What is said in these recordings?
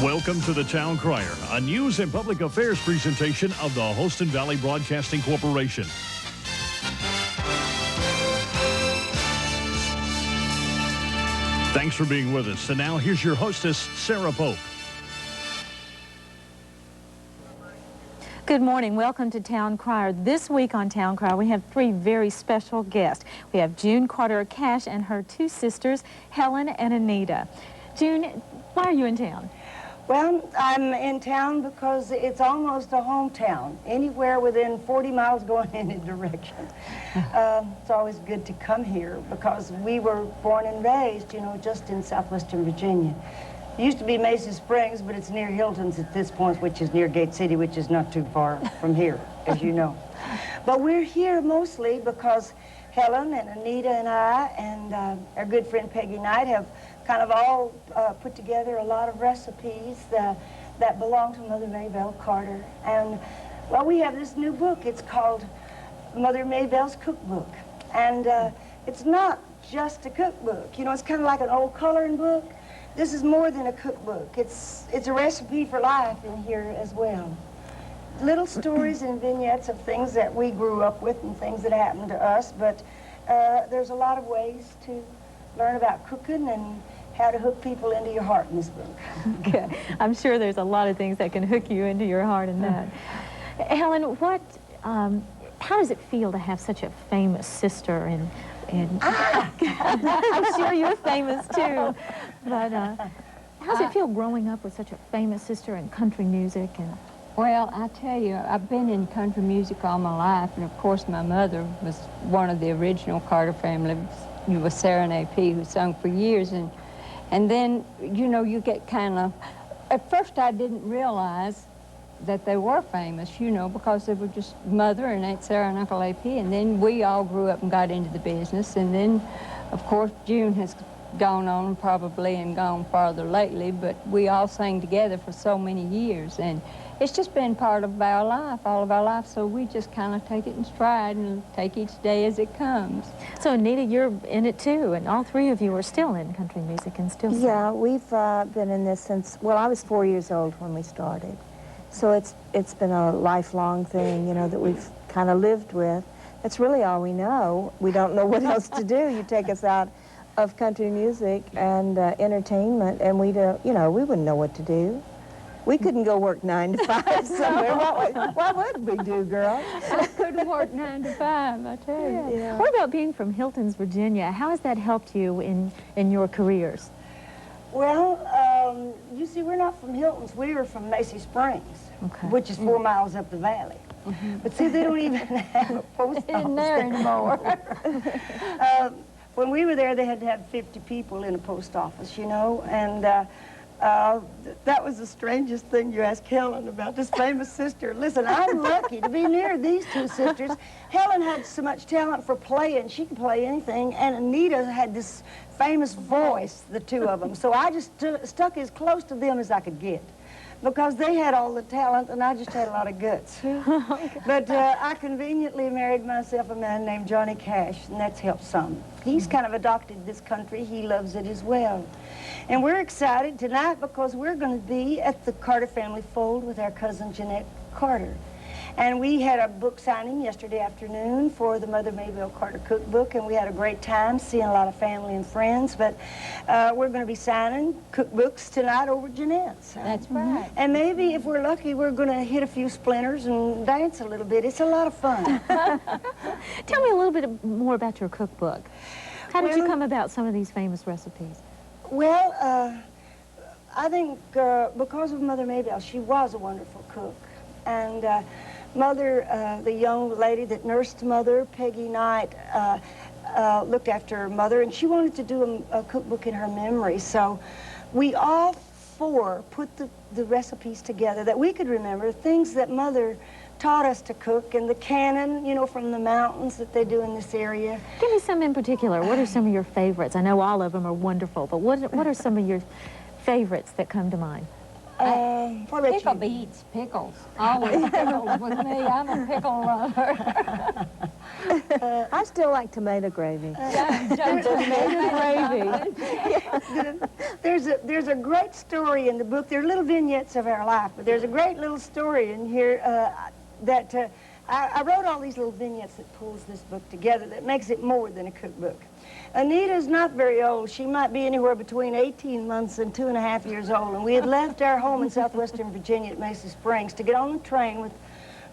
Welcome to the Town Crier, a news and public affairs presentation of the Holston Valley Broadcasting Corporation. Thanks for being with us. And now here's your hostess, Sarah Pope. Good morning. Welcome to Town Crier. This week on Town Crier, we have three very special guests. We have June Carter-Cash and her two sisters, Helen and Anita. June, why are you in town? Well, I'm in town because it's almost a hometown, anywhere within 40 miles going in any direction. It's always good to come here because we were born and raised, you know, just in southwestern Virginia. It used to be Macy Springs, but it's near Hilton's at this point, which is near Gate City, which is not too far from here, as you know. But we're here mostly because Helen and Anita and I and our good friend Peggy Knight have kind of all put together a lot of recipes that belong to Mother Maybelle Carter. And, well, we have this new book. It's called Mother Maybelle's Cookbook. And it's not just a cookbook. You know, it's kind of like an old coloring book. This is more than a cookbook. It's a recipe for life in here as well. Little stories and vignettes of things that we grew up with and things that happened to us, but there's a lot of ways to learn about cooking and how to hook people into your heart in this book. Okay. I'm sure there's a lot of things that can hook you into your heart in that. Helen, how does it feel to have such a famous sister and I'm sure you're famous too, but how does it feel growing up with such a famous sister in country music? And well, I tell you, I've been in country music all my life, and of course my mother was one of the original Carter family. It was Sarah and A.P. who sung for years, and then, you know, you get kind of, at first I didn't realize that they were famous, you know, because they were just Mother and Aunt Sarah and Uncle A.P., and then we all grew up and got into the business, and then, of course, June has gone on probably and gone farther lately, but we all sang together for so many years, and it's just been part of our life, all of our life, so we just kind of take it in stride and take each day as it comes. So, Anita, you're in it too, and all three of you are still in country music and still sing. Yeah, we've been in this since, well, I was 4 years old when we started. So it's been a lifelong thing, you know, that we've kind of lived with. That's really all we know. We don't know what else to do. You take us out of country music and entertainment, and we don't, you know, we wouldn't know what to do. We couldn't go work 9 to 5 somewhere. What would we do, girl? I couldn't work 9 to 5, I tell you. Yeah. What about being from Hilton's, Virginia? How has that helped you in your careers? Well, you see, we're not from Hilton's. We were from Macy Springs, which is 4 miles up the valley. But see, they don't even have a post office there anymore. When we were there, they had to have 50 people in a post office, you know, and that was the strangest thing you asked Helen about, this famous sister. Listen, I'm lucky to be near these two sisters. Helen had so much talent for playing. She could play anything, and Anita had this famous voice, the two of them. So I just stuck as close to them as I could get, because they had all the talent and I just had a lot of guts. But I conveniently married myself a man named Johnny Cash, and that's helped some. He's kind of adopted this country. He loves it as well. And we're excited tonight because we're going to be at the Carter family fold with our cousin Jeanette Carter. And we had a book signing yesterday afternoon for the Mother Maybelle Carter Cookbook, and we had a great time seeing a lot of family and friends. But we're going to be signing cookbooks tonight over Jeanette's. That's right. And maybe, if we're lucky, we're going to hit a few splinters and dance a little bit. It's a lot of fun. Tell me a little bit more about your cookbook. How did you come about some of these famous recipes? Well, I think because of Mother Maybelle, she was a wonderful cook. And Mother, the young lady that nursed Mother, Peggy Knight, looked after Mother, and she wanted to do a cookbook in her memory. So we all four put the recipes together that we could remember, things that Mother taught us to cook, and the cannon, you know, from the mountains that they do in this area. Give me some in particular. What are some of your favorites? I know all of them are wonderful, but what are some of your favorites that come to mind? What about Pickle you? beets, pickles. Always pickles with me. I'm a pickle lover. I still like tomato gravy. There's a great story in the book. There are little vignettes of our life, but there's a great little story in here that I wrote all these little vignettes that pulls this book together that makes it more than a cookbook. Anita's not very old. She might be anywhere between 18 months and 2.5 years old, and we had left our home in southwestern Virginia at Mesa Springs to get on the train with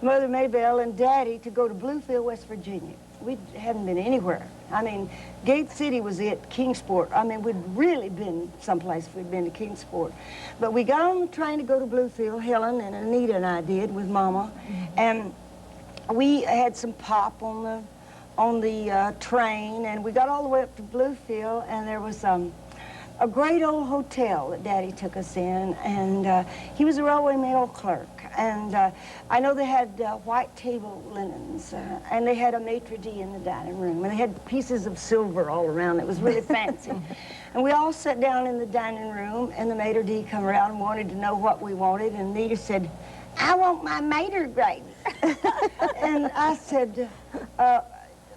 Mother Maybelle and Daddy to go to Bluefield, West Virginia. We hadn't been anywhere. I mean, Gate City was it, Kingsport. I mean, we'd really been someplace if we'd been to Kingsport. But we got on the train to go to Bluefield, Helen and Anita and I did with Mama, and we had some pop on the train, and we got all the way up to Bluefield, and there was a great old hotel that Daddy took us in, and he was a railway mail clerk. And I know they had white table linens, and they had a maitre d' in the dining room, and they had pieces of silver all around. It was really fancy. And we all sat down in the dining room, and the maitre d' come around and wanted to know what we wanted, and Anita said, "I want my mater gravy." And I said,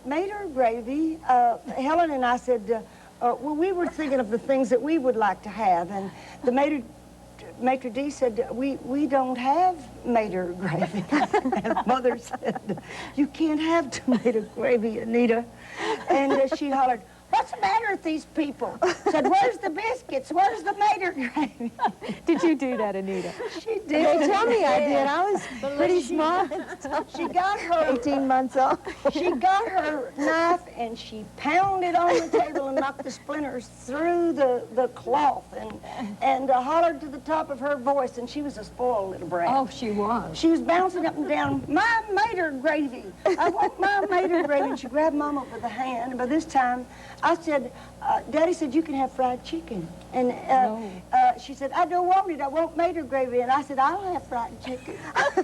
mater gravy? Helen and I said, well, we were thinking of the things that we would like to have, and the maitre d' said, we don't have mater gravy. And Mother said, "You can't have tomato gravy, Anita." And she hollered, "What's the matter with these people?" Said, "Where's the biscuits? Where's the mater gravy?" Did you do that, Anita? She did. They tell me I did. I was pretty smart. She got her 18 months old. She got her knife and she pounded on the table and knocked the splinters through the cloth and hollered to the top of her voice, and she was a spoiled little brat. Oh, she was. She was bouncing up and down, "My mater gravy! I want my mater gravy!" And she grabbed Mama by the hand, and by this time, I said, Daddy said, "You can have fried chicken." And she said, "I don't want it. I want mater gravy." And I said, "I'll have fried chicken."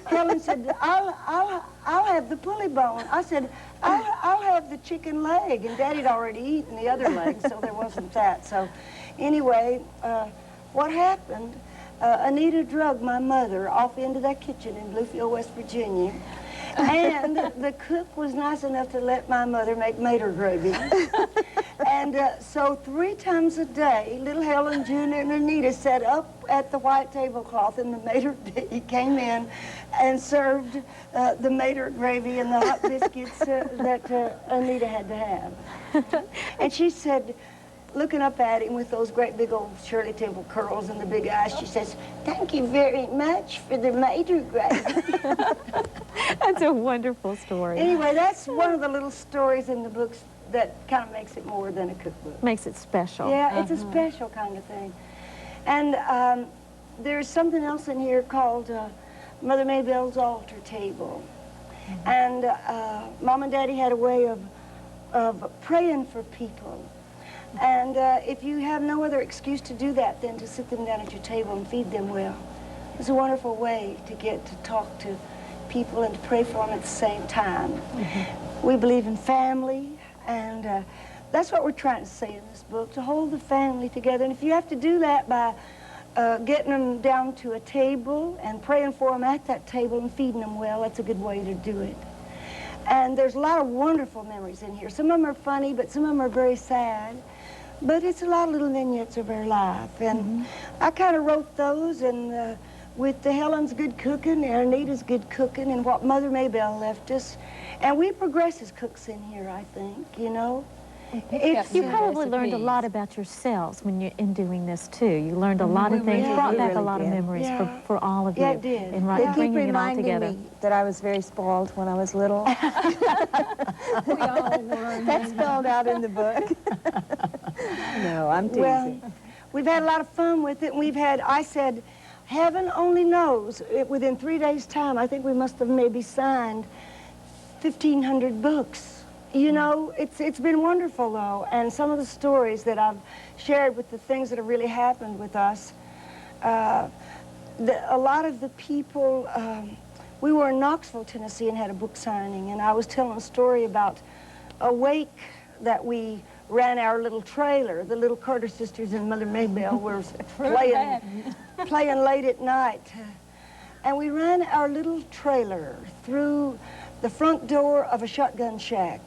Helen said, I'll have the pulley bone." I said, I'll have the chicken leg." And Daddy'd already eaten the other leg, so there wasn't that. So anyway, what happened, Anita drugged my mother off into that kitchen in Bluefield, West Virginia. And the cook was nice enough to let my mother make mater gravy. And so 3 times a day, little Helen, June, and Anita sat up at the white tablecloth, and the mater d' came in and served the mater gravy and the hot biscuits that Anita had to have. And she said, looking up at him with those great big old Shirley Temple curls and the big eyes, she says, "Thank you very much for the mater gravy." That's a wonderful story. Anyway, that's one of the little stories in the books that kind of makes it more than a cookbook. Makes it special. Yeah, it's a special kind of thing. And there's something else in here called Mother Maybelle's altar table. And Mom and Daddy had a way of praying for people. And if you have no other excuse to do that than to sit them down at your table and feed them well, it's a wonderful way to get to talk to people and to pray for them at the same time. We believe in family, and that's what we're trying to say in this book, to hold the family together. And if you have to do that by getting them down to a table and praying for them at that table and feeding them well, that's a good way to do it. And there's a lot of wonderful memories in here. Some of them are funny, but some of them are very sad. But it's a lot of little vignettes of our life. And I kind of wrote those, and with the Helen's good cooking and Anita's good cooking and what Mother Maybelle left us. And we progress as cooks in here, I think, you know. You probably learned a lot about yourselves when you're in doing this too. You learned a lot of things, brought back a lot of memories for all of you. Yeah, it did. In They keep bringing it all reminding together. me that I was very spoiled when I was little. We all were. That's spelled out in the book. No, I'm teasing. Well, we've had a lot of fun with it. We've had, I said, heaven only knows, within 3 days' time, I think we must have maybe signed 1,500 books. You know, it's been wonderful, though, and some of the stories that I've shared with the things that have really happened with us, a lot of the people, we were in Knoxville, Tennessee, and had a book signing, and I was telling a story about a wake that we ran our little trailer. The little Carter sisters and Mother Maybelle were playing late at night, and we ran our little trailer through the front door of a shotgun shack.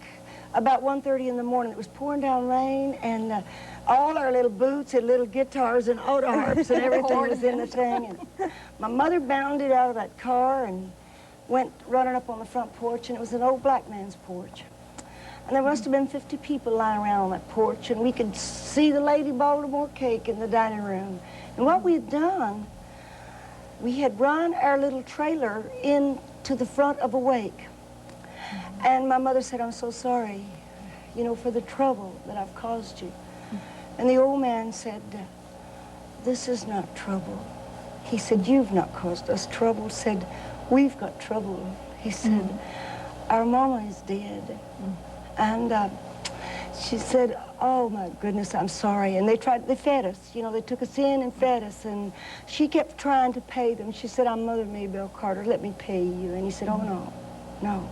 About 1:30 in the morning, it was pouring down rain, and all our little boots and little guitars and auto harps and everything was in the thing. And my mother bounded out of that car and went running up on the front porch, and it was an old black man's porch. And there must have been 50 people lying around on that porch, and we could see the Lady Baltimore cake in the dining room. And what we had done, we had run our little trailer into the front of a wake. And my mother said, "I'm so sorry, you know, for the trouble that I've caused you." And the old man said, "This is not trouble." He said, "You've not caused us trouble." Said, "We've got trouble." He said, "Our mama is dead." And she said, "Oh my goodness, I'm sorry." And they fed us, you know, they took us in and fed us. And she kept trying to pay them. She said, "I'm Mother Maybelle Carter, let me pay you." And he said, "Oh no, no."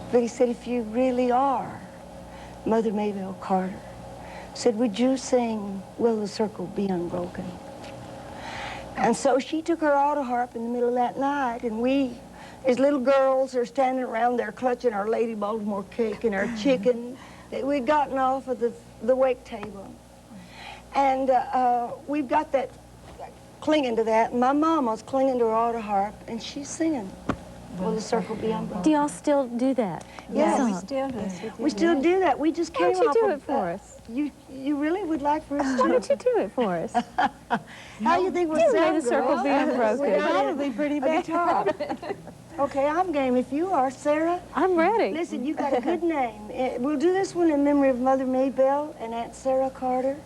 But he said, "If you really are Mother Maybelle Carter," said, "would you sing 'Will the Circle Be Unbroken'?" And so she took her auto harp in the middle of that night, and we, as little girls, are standing around there clutching our Lady Baltimore cake and our chicken that we'd gotten off of the wake table. And we've got that clinging to that. And my mama's clinging to her auto harp, and she's singing "Will the Circle Be Unbroken." Do y'all still do that? Yes. We Song? still do. We still do that. We just Why came don't you off do of, it for us? You really would like for us to? Why don't you do it for us? How you think we'll May sound, the circle girls? be unbroken. We're Probably pretty bad. Okay, I'm game if you are, Sarah. I'm ready. Listen, you got a good name. We'll do this one in memory of Mother Maybelle and Aunt Sarah Carter,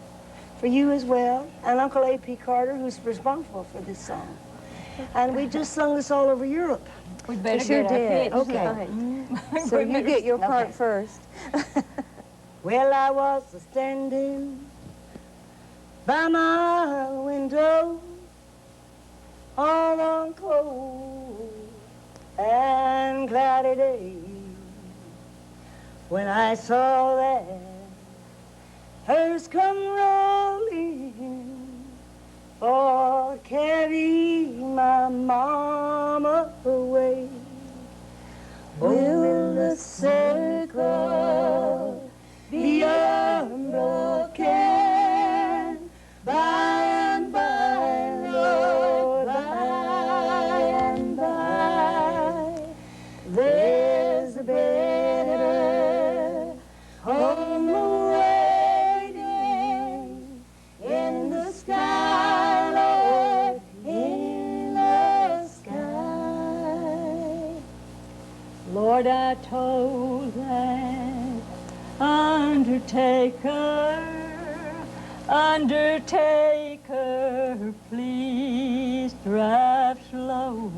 for you as well, and Uncle A.P. Carter, who's responsible for this song. And we just sung this all over Europe. We better sure get our did. pitch. Okay. So you get your part Okay. first. Well, I was standing by my window on one cold and cloudy day when I saw that hearse come rolling for to carry my mama away. Will the circle be unbroken by and by, Lord, by and by? There's a better home awaiting in the sky, Lord, in the sky. Lord, I told that undertaker, please drive slow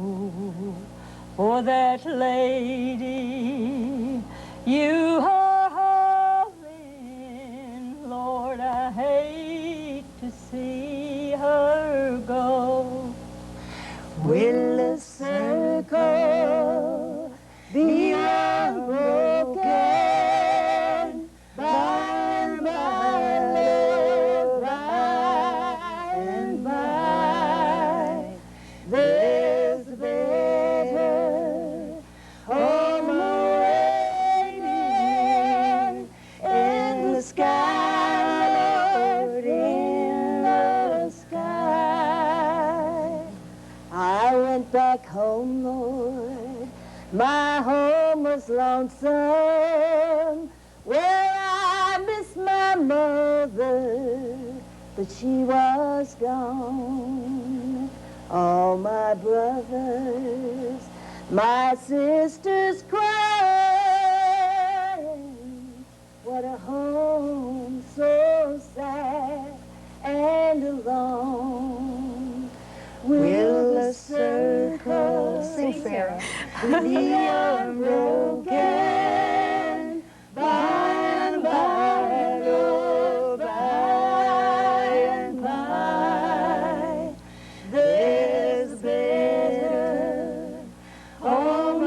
for that lady you are hauling. Lord, I hate to see her go. Will the circle be unbroken by and by, Lord, by and by? There's a better home awaiting in the sky, Lord, in the sky. I went back home, Lord. My home was lonesome. Well, I miss my mother, but she was gone. All my brothers, my sisters crying. What a home so sad and alone. Will the circle, sing Sarah, be unbroken by and by, Lord, by and by? There's a better home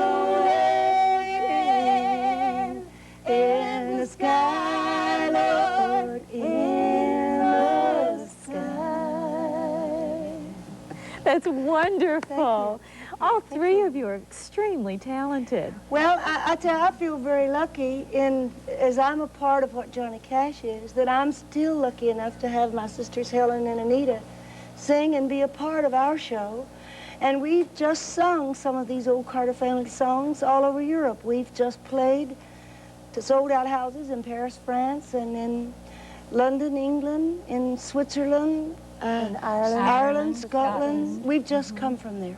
awaiting in the sky, Lord, in the sky. That's wonderful. All three of you are extremely talented. Well, I tell you, I feel very lucky as I'm a part of what Johnny Cash is, that I'm still lucky enough to have my sisters Helen and Anita sing and be a part of our show. And we've just sung some of these old Carter family songs all over Europe. We've just played to sold-out houses in Paris, France, and in London, England, in Switzerland, Ireland, Scotland. We've just come from there.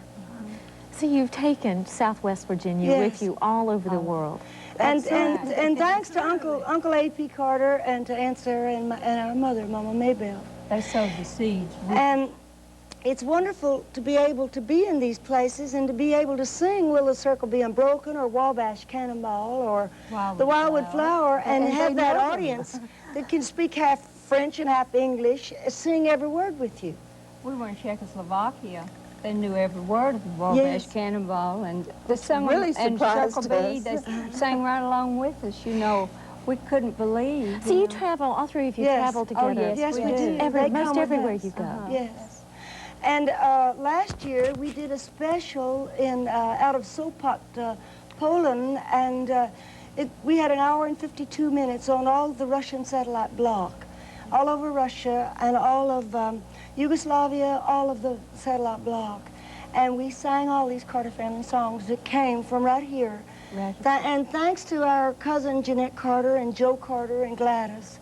So you've taken Southwest Virginia with you all over the world. And thanks to Uncle A.P. Carter and to Aunt Sarah and our mother, Mama Maybelle. They sowed the seeds. And it's wonderful to be able to be in these places and to be able to sing Will the Circle Be Unbroken or Wabash Cannonball or The Wildwood Flower and have that audience that can speak half French and half English sing every word with you. We were in Czechoslovakia. They knew every word of the Wabash Cannonball, and the song really surprised Circle B, they sang right along with us. You know, we couldn't believe. So you travel, all three of you travel together. Oh, yes, we do. Most everywhere you go. Yes. And last year we did a special out of Sopot, Poland, and we had an hour and 52 minutes on all the Russian satellite block, all over Russia and all of Yugoslavia, all of the satellite block. And we sang all these Carter family songs that came from right here. And thanks to our cousin Jeanette Carter and Joe Carter and Gladys,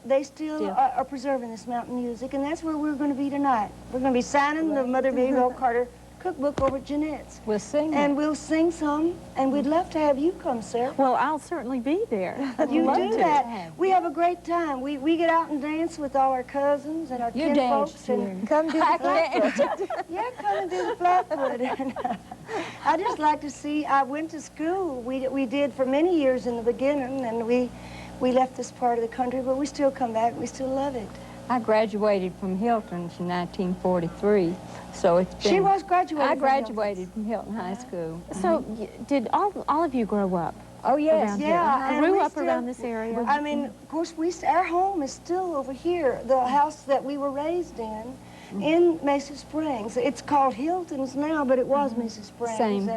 they still are preserving this mountain music, and that's where we're going to be tonight. We're going to be signing the Mother Maybelle Carter cookbook over at Jeanette's. We'll sing and we'll sing some, and we'd love to have you come, Sarah. Well, I'll certainly be there. You do that. We have a great time. We get out and dance with all our cousins and our kinfolks. And come do the flatfoot. Yeah, come and do the flatfoot. And, I just like to see, I went to school. We did for many years in the beginning, and we left this part of the country, but we still come back. We still love it. I graduated from Hilton's in 1943, so it's been... She was graduated I graduated from Hilton High School. So did all of you grow up? Oh, yes. Yeah. Grew up around this area? I mean, of course, our home is still over here, the house that we were raised in Mesa Springs. It's called Hilton's now, but it was Mesa Springs. Same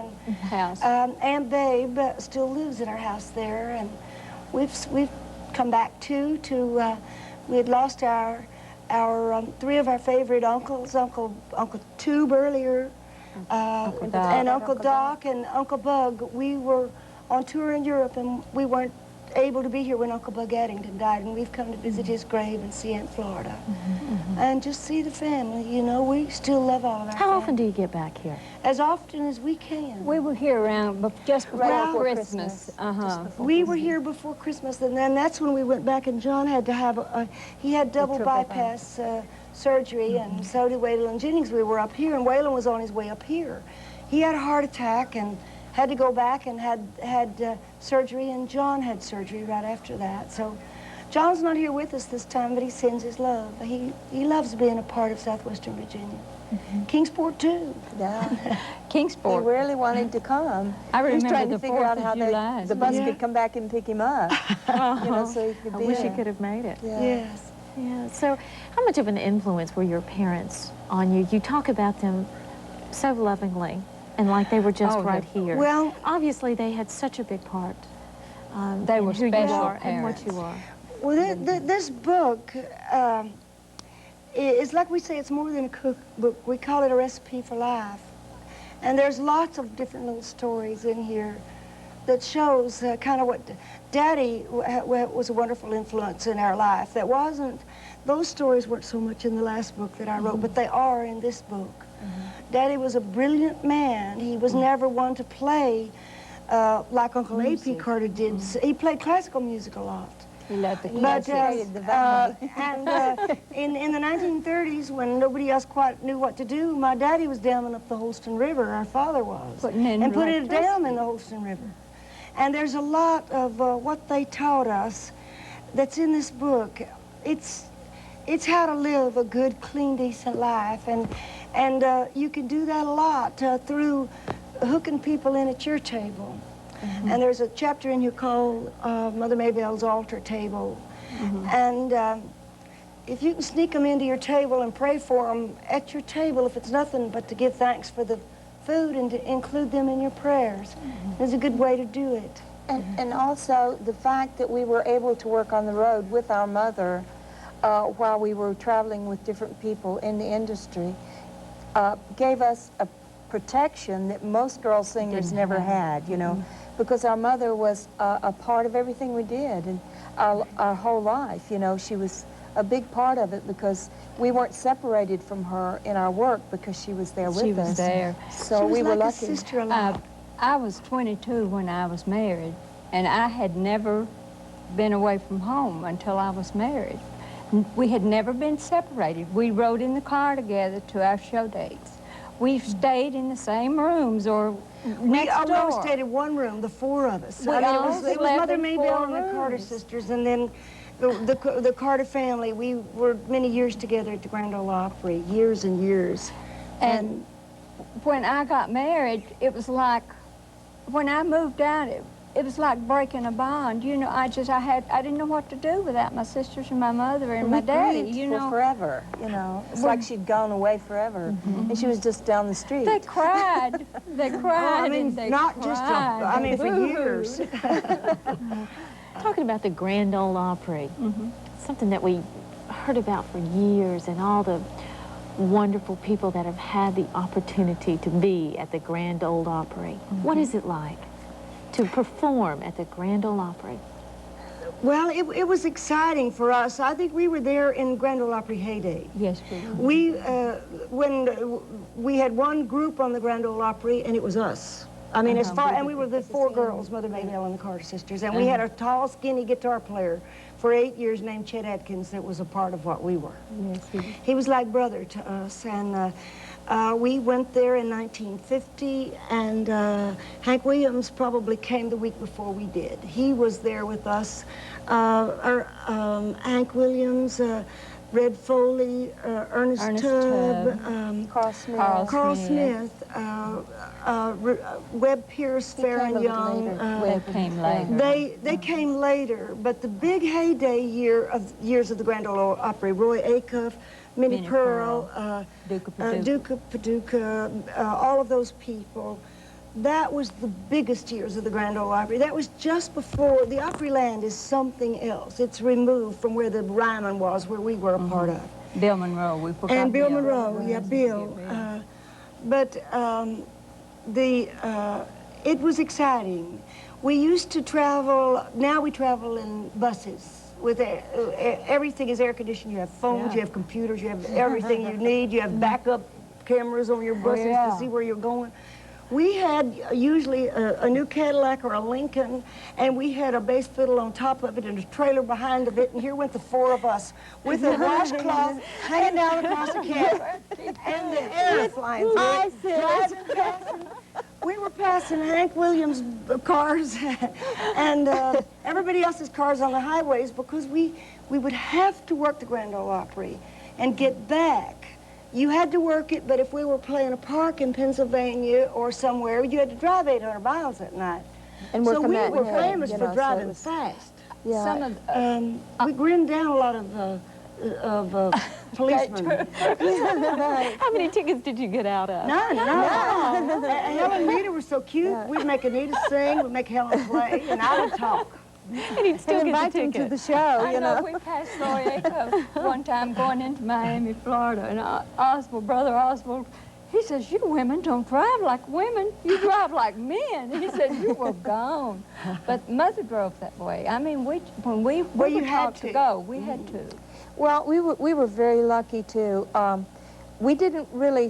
house. Aunt Babe still lives in our house there, and we've come back to we had lost our three of our favorite uncles, Uncle Tube earlier, and Uncle Doc and Uncle Bug. We were on tour in Europe, and we weren't able to be here when Uncle Bug Addington died, and we've come to visit his grave in Siena, Florida, and just see the family. You know, we still love all of our How often do you get back here? As often as we can. We were here around just before Christmas. We were here before Christmas, and then that's when we went back, and John had to have he had double bypass surgery, and so did Waylon Jennings. We were up here, and Waylon was on his way up here. He had a heart attack and had to go back and had surgery, and John had surgery right after that. So John's not here with us this time, but he sends his love. He loves being a part of southwestern Virginia. Kingsport, too. Yeah. Kingsport. He really wanted to come. I remember he was trying the to figure out 4th how of July. the bus could come back and pick him up. You know, so he could I be wish there. he could have made it. Yeah. Yes. Yeah. So how much of an influence were your parents on you? You talk about them so lovingly and like they were just right here. Well, obviously they had such a big part. They were who special you are parents. and what you are. Well, this book is like we say, it's more than a cookbook. We call it a recipe for life. And there's lots of different little stories in here that shows kind of what Daddy was a wonderful influence in our life. Those stories weren't so much in the last book that I wrote, but they are in this book. Daddy was a brilliant man. He was never one to play like Uncle A.P. Carter did. He played classical music a lot. He loved the But classics. in the 1930s, when nobody else quite knew what to do, my daddy was damming up the Holston River, our father was, and put a dam in the Holston River. And there's a lot of what they taught us that's in this book. It's how to live a good, clean, decent life, and you can do that a lot through hooking people in at your table. And there's a chapter in here called Mother Maybelle's Altar Table. And if you can sneak them into your table and pray for them at your table, if it's nothing but to give thanks for the food and to include them in your prayers, is a good way to do it. And also the fact that we were able to work on the road with our mother while we were traveling with different people in the industry gave us a protection that most girl singers never had, you know, because our mother was a part of everything we did, and our whole life, you know, she was a big part of it because we weren't separated from her in our work because she was there with us. She was there. So we were lucky. Sister-in-law. I was 22 when I was married, and I had never been away from home until I was married. We had never been separated. We rode in the car together to our show dates. We stayed in the same rooms or next door. We always stayed in one room, the four of us. We I mean, all it was Mother slept in Maybelle 4 and the Carter rooms. sisters, and then the Carter family. We were many years together at the Grand Ole Opry, years and years. And when I got married, it was like, when I moved out, it was like breaking a bond. You know, I didn't know what to do without my sisters and my mother and my daddy, you know. Forever, you know. It's like she'd gone away forever, and she was just down the street. They cried. They cried. I mean, and they not cried. just, I mean, for Boo-hoo. years. Talking about the Grand Ole Opry, something that we heard about for years, and all the wonderful people that have had the opportunity to be at the Grand Ole Opry. What is it like to perform at the Grand Ole Opry? Well, it was exciting for us. I think we were there in Grand Ole Opry heyday. Yes, we were. When we had one group on the Grand Ole Opry, and it was us. I mean, and we were the four girls, Mother Maybelle and the Carter sisters, and we had a tall, skinny guitar player for 8 years named Chet Atkins that was a part of what we were. Yes, he was like brother to us, and we went there in 1950, and Hank Williams probably came the week before we did. He was there with us. Hank Williams, Red Foley, Ernest Tubb, Carl Smith, Webb Pierce, Farron Young. Webb came later. They came later, but the big heyday years of the Grand Ole Opry, Roy Acuff, Minnie Pearl, Duke of Paducah, all of those people. That was the biggest years of the Grand Ole Opry. That was just before, the Opryland is something else. It's removed from where the Ryman was, where we were a part of. Bill Monroe, we forgot. And Bill Monroe, yeah, Bill. It was exciting. We used to travel, now we travel in buses. With everything is air conditioned. You have phones, you have computers, you have everything you need. You have backup cameras on your buses to see where you're going. We had usually a new Cadillac or a Lincoln, and we had a bass fiddle on top of it and a trailer behind of it, and here went the four of us with a washcloth hanging down across the cab, and the air flying through. We were passing Hank Williams' cars and everybody else's cars on the highways because we would have to work the Grand Ole Opry and get back. You had to work it, but if we were playing a park in Pennsylvania or somewhere, you had to drive 800 miles at night. And so we were famous for driving fast. Yeah. Some of we grinned down a lot of policemen. How many tickets did you get out of? None. Helen and Anita were so cute. Yeah. We'd make Anita sing, we'd make Helen play, and I would talk. And he'd still get the ticket. To the show, you know. We passed Roy Acuff one time going into Miami, Florida, and Brother Oswald, he says, "You women don't drive like women. You drive like men." He said, "You were gone." But Mother drove that way. I mean, when we were taught to go, we had to. Well, we were very lucky too. We didn't really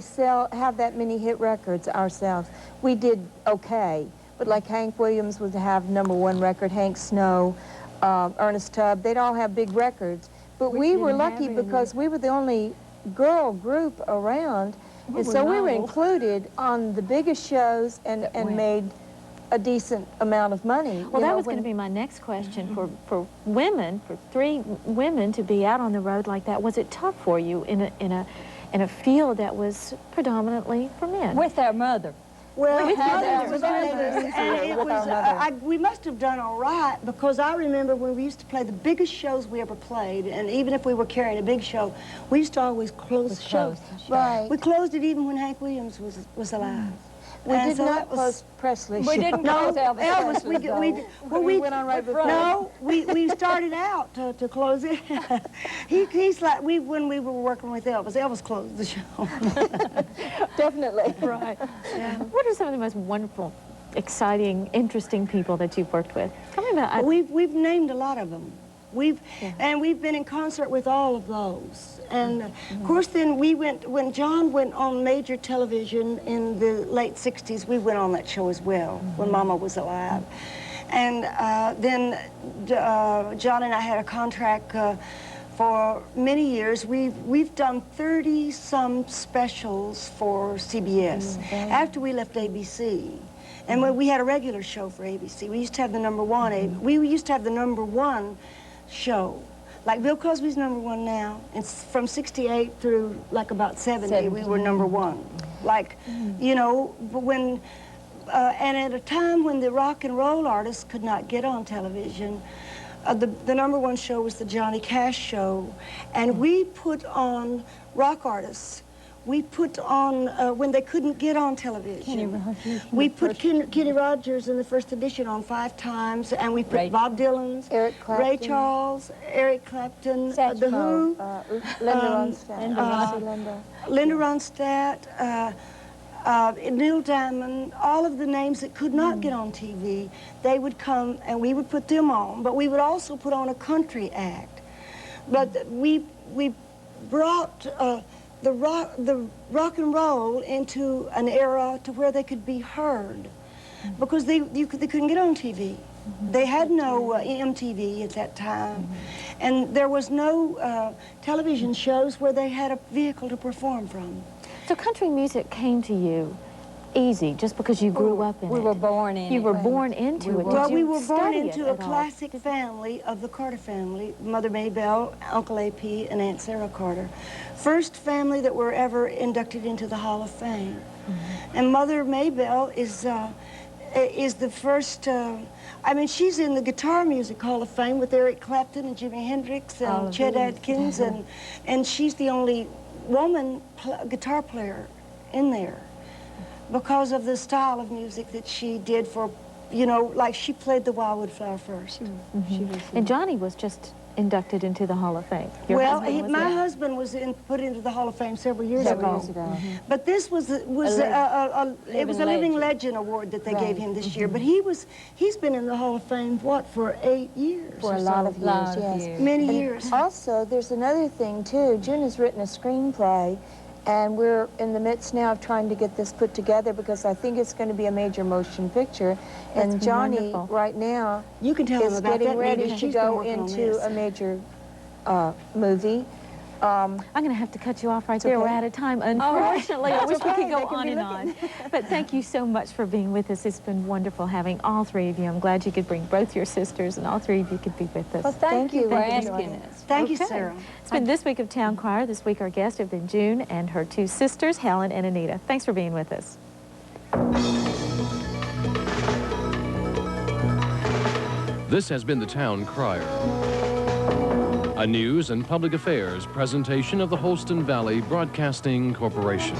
have that many hit records ourselves. We did okay. But like Hank Williams would have #1 record, Hank Snow, Ernest Tubb, they'd all have big records. But we were lucky because we were the only girl group around, and so we were included on the biggest shows and made a decent amount of money. Well, that was going to be my next question. For women, for 3 women to be out on the road like that, was it tough for you in a field that was predominantly for men? With our mother. Well, With Mother Mother was was with us, easier and it with was, our mother. we must have done all right, because I remember when we used to play the biggest shows we ever played, and even if we were carrying a big show, we used to always close the show. Right. We closed it even when Hank Williams was alive. We And did so not that was- close Presley's We show. didn't No, close Elvis. Elvis, Presley, though. we went on right before. No, we started out to close it. He's like, when we were working with Elvis closed the show. Definitely. Right. What are some of the most wonderful, exciting, interesting people that you've worked with? Tell me about... We've named a lot of them. We've been in concert with all of those. And of course then when John went on major television in the late 60s, we went on that show as well, when Mama was alive. And then John and I had a contract for many years. We've done 30-some specials for CBS after we left ABC. And when we had a regular show for ABC, we used to have the #1. We used to have the #1 show. Like Bill Cosby's #1 now. It's from 68 through like about 70, we were #1. Like, you know, but when, and at a time when the rock and roll artists could not get on television, the #1 show was the Johnny Cash show. And we put on rock artists. We put on, when they couldn't get on television. Kenny Rogers. We put Kenny Rogers in the first edition on 5 times, and we put Bob Dylan's, Eric Clapton. Ray Charles, Eric Clapton, The Satchmo, Who, Linda Ronstadt. Linda Ronstadt, Neil Diamond, all of the names that could not get on TV, they would come and we would put them on. But we would also put on a country act. But we brought the rock and roll into an era to where they could be heard, because they couldn't get on TV. They had no MTV at that time, and there was no television shows where they had a vehicle to perform from. So country music came to you easy just because you grew up in it? We were born in it. You were born into it. Well, Did we you were born study into it a at all? classic family of the Carter family, Mother Maybelle, Uncle AP, and Aunt Sarah Carter. First family that were ever inducted into the Hall of Fame. And Mother Maybelle is the first, I mean, she's in the Guitar Music Hall of Fame with Eric Clapton and Jimi Hendrix and Chet Atkins, and she's the only woman guitar player in there, because of the style of music that she did for, you know, like she played the Wildwood Flower first. And Johnny was just inducted into the Hall of Fame. Your Well, husband was my there. husband was put into the Hall of Fame several years ago. But this was it was a Living Legend award that they gave him this year. But he's been in the Hall of Fame, what, for 8 years? For a lot of years, yes. Many years. Also, there's another thing, too. June has written a screenplay, and we're in the midst now of trying to get this put together, because I think it's going to be a major motion picture. And Johnny, wonderful. right now, You can tell him is about getting that. ready Maybe to she's been go working on into this. a major movie. I'm going to have to cut you off right there. okay. We're out of time. Unfortunately, I wish we could go They can on be and on. But thank you so much for being with us. It's been wonderful having all 3 of you. I'm glad you could bring both your sisters, and all 3 of you could be with us. Well, thank you for Thank you. asking us. Thank you, Okay. Sarah. It's been This Week of Town Crier. This week our guests have been June and her 2 sisters, Helen and Anita. Thanks for being with us. This has been the Town Crier, a news and public affairs presentation of the Holston Valley Broadcasting Corporation.